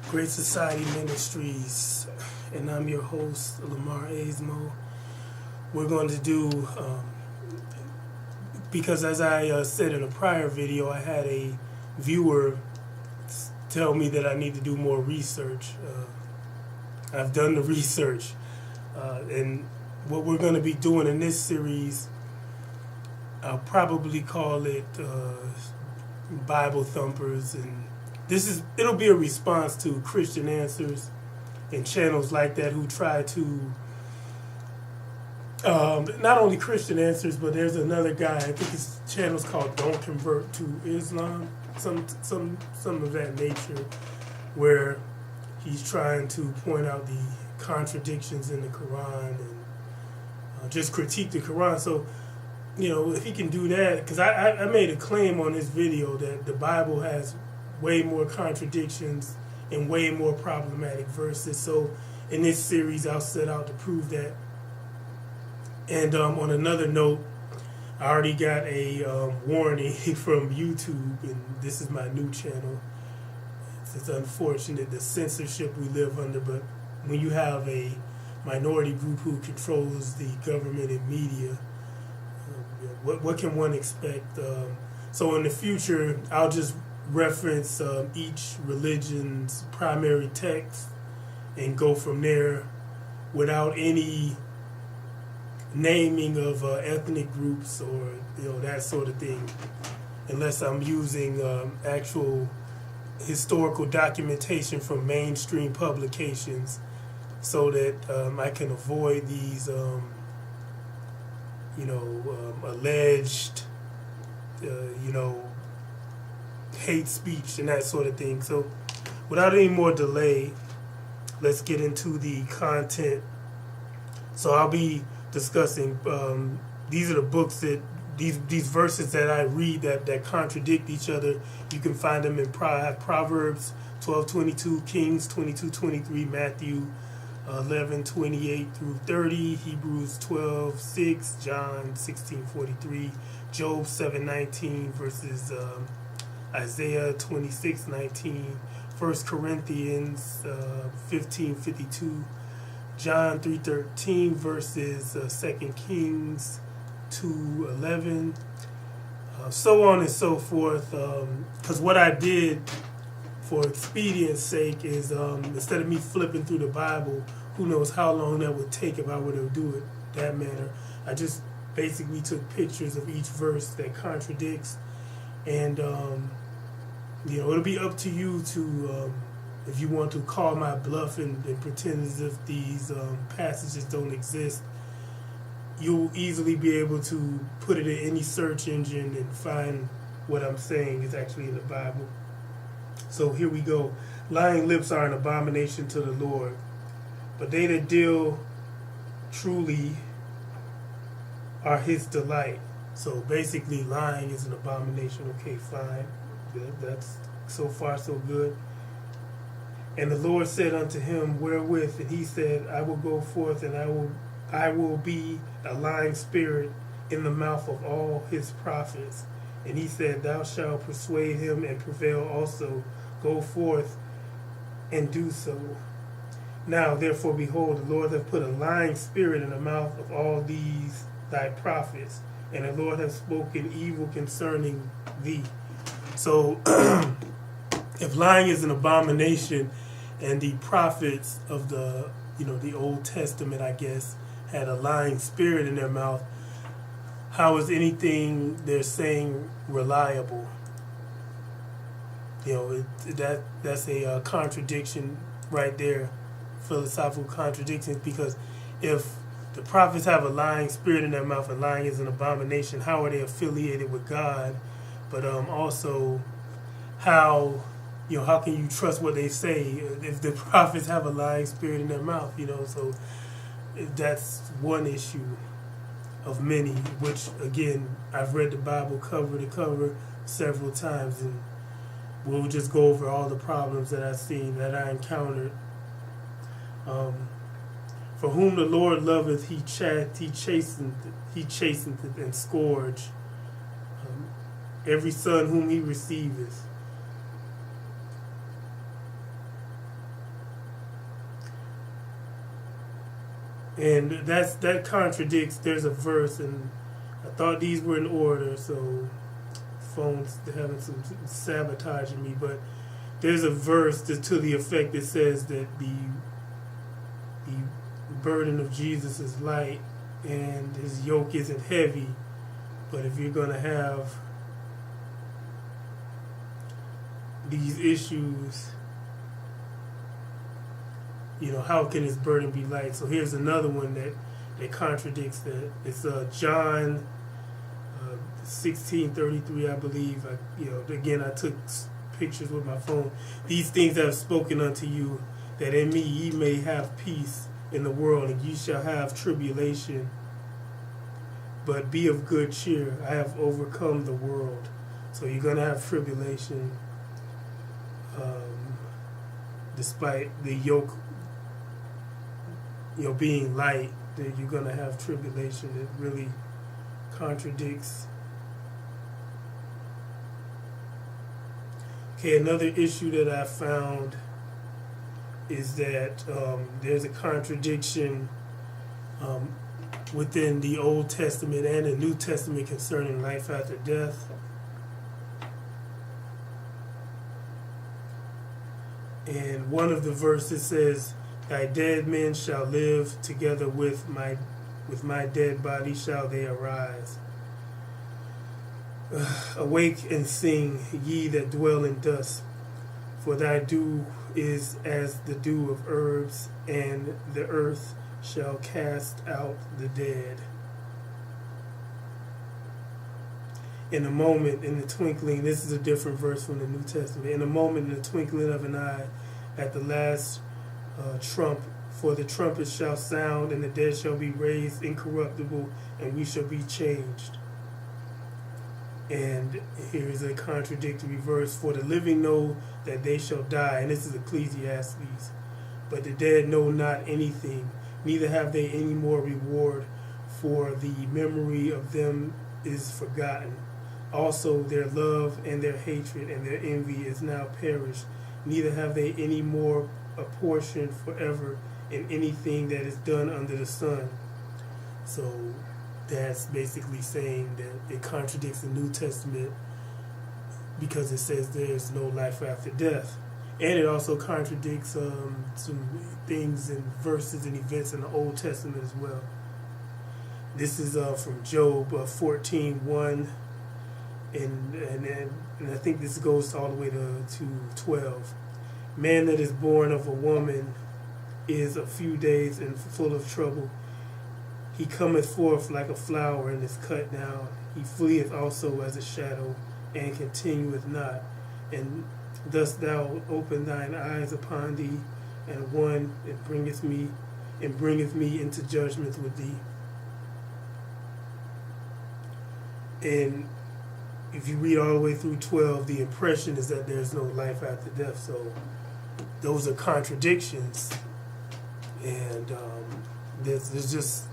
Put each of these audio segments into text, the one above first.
Great Society Ministries, and I'm your host, Lamar Asmo. We're going to do, because as I said in a prior video, I had a viewer tell me that I need to do more research. I've done the research, and what we're going to be doing in this series, I'll probably call it Bible Thumpers, and it'll be a response to Christian Answers and channels like that who try to not only Christian Answers, but there's another guy, I think his channel's called Don't Convert to Islam, some of that nature, where he's trying to point out the contradictions in the Quran and just critique the Quran. So, you know, if he can do that, because I made a claim on this video that the Bible has way more contradictions and way more problematic verses. So in this series, I'll set out to prove that. And on another note, I already got a warning from YouTube, and this is my new channel. It's unfortunate the censorship we live under, but when you have a minority group who controls the government and media, what can one expect? So in the future, I'll just reference each religion's primary text and go from there without any naming of ethnic groups or that sort of thing, unless I'm using actual historical documentation from mainstream publications, so that I can avoid these alleged hate speech and that sort of thing. So without any more delay, let's get into the content. So I'll be discussing, these are the books that, these verses that I read that contradict each other. You can find them in Proverbs 12:22, Kings 22:23, Matthew 11:28 through 30, Hebrews 12:6, John 16:43, Job 7:19 versus Isaiah 26:19, 1 Corinthians 15:52, John 3:13 versus 2 Kings 2:11, so on and so forth. Because what I did for expedience sake is, instead of me flipping through the Bible, who knows how long that would take if I were to do it that manner, I just basically took pictures of each verse that contradicts, and it'll be up to you to, if you want to call my bluff and pretend as if these passages don't exist. You'll easily be able to put it in any search engine and find what I'm saying is actually in the Bible. So here we go. Lying lips are an abomination to the Lord, but they that deal truly are his delight. So basically, lying is an abomination. Okay, fine. That's so far so good. And the Lord said unto him, wherewith? And he said, I will go forth, and I will be a lying spirit in the mouth of all his prophets. And he said, thou shalt persuade him and prevail also. Go forth and do so. Now therefore, behold, the Lord hath put a lying spirit in the mouth of all these thy prophets, and the Lord hath spoken evil concerning thee. So if lying is an abomination, and the prophets of the Old Testament, I guess, had a lying spirit in their mouth, how is anything they're saying reliable? That's a contradiction right there, philosophical contradiction, because if the prophets have a lying spirit in their mouth and lying is an abomination, how are they affiliated with God? But also, how can you trust what they say if the prophets have a lying spirit in their mouth? So that's one issue of many, which, again, I've read the Bible cover to cover several times, and we'll just go over all the problems that I've seen, that I encountered. For whom the Lord loveth, he chasteneth and scourge. Every son whom he receiveth. And that contradicts. There's a verse, and I thought these were in order, so phone's having some sabotaging me. But there's a verse to the effect that says that the burden of Jesus is light and his yoke isn't heavy. But if you're going to have these issues, how can his burden be light? So here's another one that contradicts that. It's John 16:33, I believe. Again, I took pictures with my phone. These things I have spoken unto you, that in me ye may have peace in the world, and ye shall have tribulation. But be of good cheer. I have overcome the world. So you're going to have tribulation, despite the yoke, being light. That you're going to have tribulation. It really contradicts. Okay, another issue that I found is that there's a contradiction within the Old Testament and the New Testament concerning life after death. And one of the verses says, "Thy dead men shall live together with my dead body shall they arise. Awake and sing, ye that dwell in dust, for thy dew is as the dew of herbs, and the earth shall cast out the dead." In a moment, in the twinkling, this is a different verse from the New Testament. In a moment, in the twinkling of an eye, at the last trump, for the trumpet shall sound, and the dead shall be raised incorruptible, and we shall be changed. And here is a contradictory verse. For the living know that they shall die, and this is Ecclesiastes, but the dead know not anything, neither have they any more reward, for the memory of them is forgotten. Also their love and their hatred and their envy is now perished, neither have they any more a portion forever in anything that is done under the sun. So that's basically saying that it contradicts the New Testament because it says there's no life after death. And it also contradicts some things and verses and events in the Old Testament as well. This is from Job 14:1, and I think this goes all the way to 12. Man that is born of a woman is a few days and full of trouble. He cometh forth like a flower and is cut down. He fleeth also as a shadow and continueth not. And thus thou open thine eyes upon thee, and one that bringeth me into judgment with thee. And if you read all the way through 12, the impression is that there's no life after death. So those are contradictions. And there's just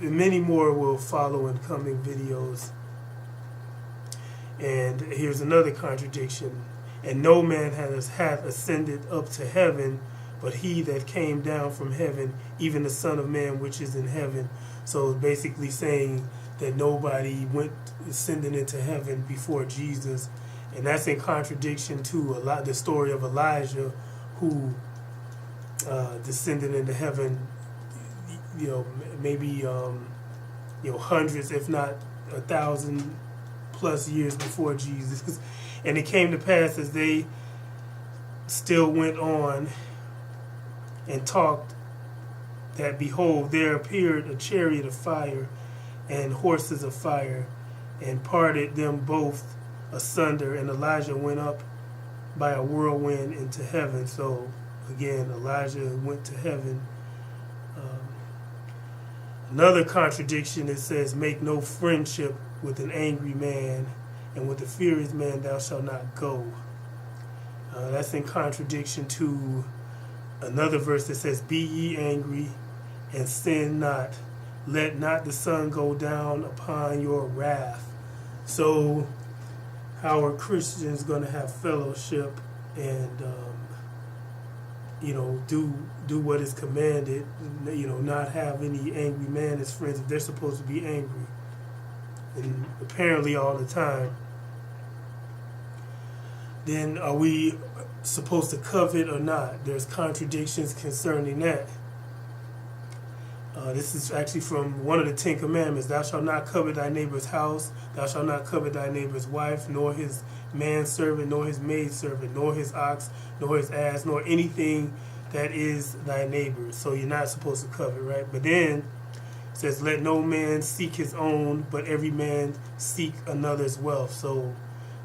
many more will follow in coming videos. And here's another contradiction. And no man hath ascended up to heaven, but he that came down from heaven, even the Son of Man which is in heaven. So basically saying that nobody went ascending into heaven before Jesus. And that's in contradiction to the story of Elijah, who descended into heaven, maybe hundreds, if not 1,000 plus years before Jesus. And it came to pass as they still went on and talked, that behold, there appeared a chariot of fire and horses of fire, and parted them both asunder, and Elijah went up by a whirlwind into heaven. So again, Elijah went to heaven. Another contradiction, it says, make no friendship with an angry man, and with a furious man thou shalt not go. That's in contradiction to another verse that says, be ye angry and sin not. Let not the sun go down upon your wrath. So how are Christians going to have fellowship and do what is commanded, not have any angry man as friends if they're supposed to be angry, and apparently all the time. Then are we supposed to covet or not? There's contradictions concerning that. This is actually from one of the 10 Commandments. Thou shalt not covet thy neighbor's house. Thou shalt not covet thy neighbor's wife, nor his manservant, nor his maidservant, nor his ox, nor his ass, nor anything that is thy neighbor's. So you're not supposed to covet, right? But then it says, let no man seek his own, but every man seek another's wealth. So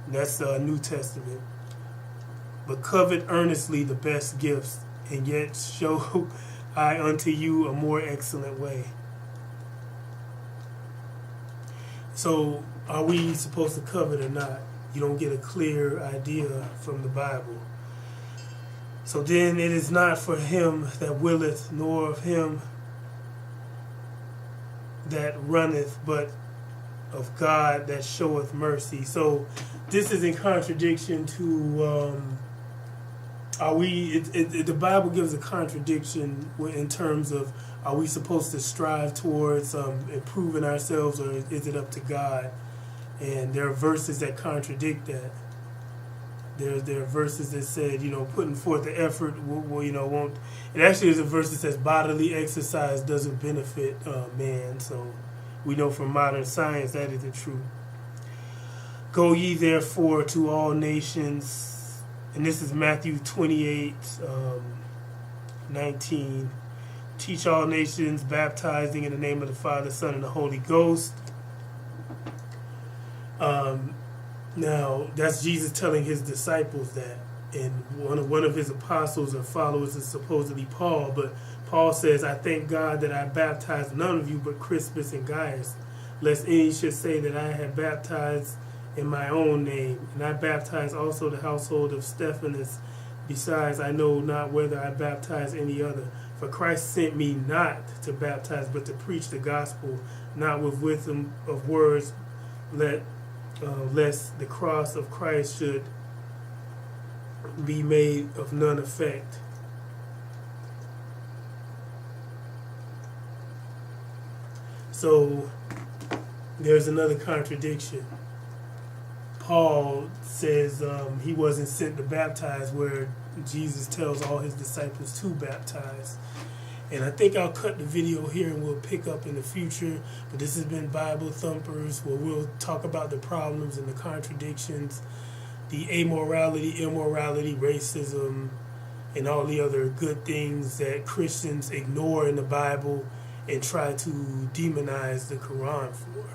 that's New Testament. But covet earnestly the best gifts, and yet show I unto you a more excellent way. So are we supposed to covet or not? You don't get a clear idea from the Bible. So then it is not for him that willeth, nor of him that runneth, but of God that showeth mercy. So this is in contradiction to the Bible gives a contradiction in terms of, are we supposed to strive towards improving ourselves, or is it up to God? And there are verses that contradict that. There are verses that said, putting forth the effort won't. It actually is a verse that says bodily exercise doesn't benefit man. So we know from modern science that isn't true. Go ye therefore to all nations. And this is Matthew 28, 19. Teach all nations, baptizing in the name of the Father, Son, and the Holy Ghost. Now, that's Jesus telling his disciples that. And one of his apostles or followers is supposedly Paul. But Paul says, I thank God that I baptized none of you but Crispus and Gaius, lest any should say that I had baptized in my own name. And I baptize also the household of Stephanus. Besides, I know not whether I baptize any other. For Christ sent me not to baptize, but to preach the gospel, not with wisdom of words, lest the cross of Christ should be made of none effect. So there's another contradiction. Paul says he wasn't sent to baptize, where Jesus tells all his disciples to baptize. And I think I'll cut the video here and we'll pick up in the future. But this has been Bible Thumpers, where we'll talk about the problems and the contradictions, the amorality, immorality, racism, and all the other good things that Christians ignore in the Bible and try to demonize the Quran for.